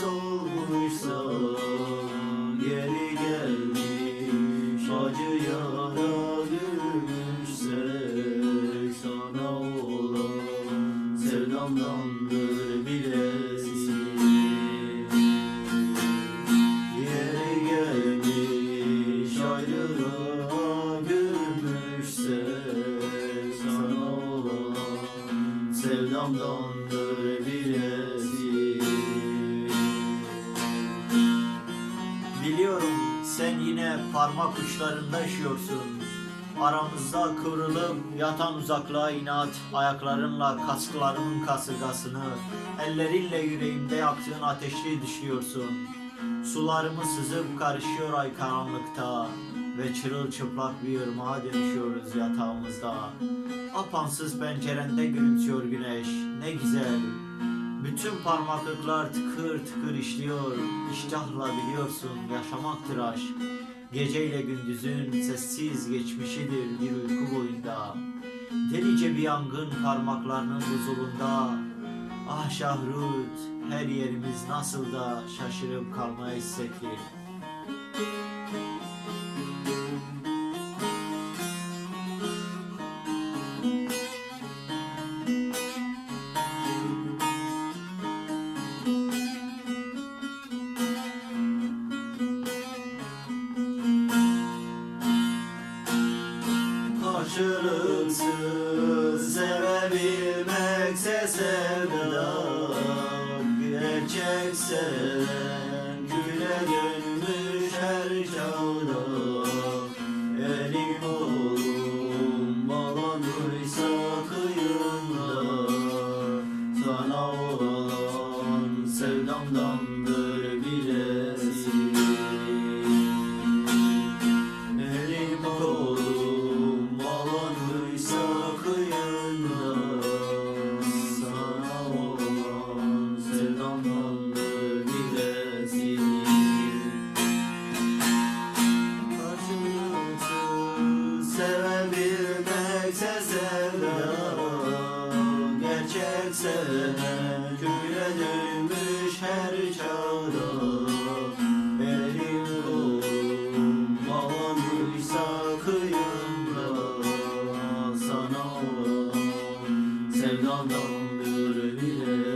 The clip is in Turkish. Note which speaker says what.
Speaker 1: solmuşsam geri gelmiş, acı yara gülmüşsek sana olan sevdamdandır bilesin. Yeri gelmiş ayrılığa gülmüşsek sana olan sevdamdandır bilesin. Biliyorum sen yine parmak uçlarında üşüyorsun. Aramızda kıvrılıp yatan uzaklığa inat, ayaklarınla kasklarımın kasırgasını, ellerinle yüreğimde yaktığın ateşi düşüyorsun. Sularımı sızıp karışıyor ay karanlıkta ve çırılçıplak bir ırmağa dönüşüyoruz yatağımızda. Apansız pencerende gülümsüyor güneş, ne güzel. Bütün parmaklıklar tıkır tıkır işliyor. İştahla biliyorsun yaşamaktır aşk. Geceyle gündüzün sessiz geçmişidir bir uyku boyunda. Delice bir yangın parmaklarının huzurunda. Ah Şahrut, her yerimiz nasıl da şaşırıp kalmaya istekli. Karşılıksız sevebilmekse sevda, gerçek seven küle dönmüş her çağda. Elim oğlum bağlanmışsa kıyında, sana olan sevdamdandır bilesin. Elim oğlum bağlanmışsa kıyında, sana olan sevdamdandır bilesin. Karşılıksız sevebilmekse sevda, gerçek seven küle dönmüş her çağda. Elim oğlum bağlanmışsa kıyında, sana olan sevdamdandır bilesin.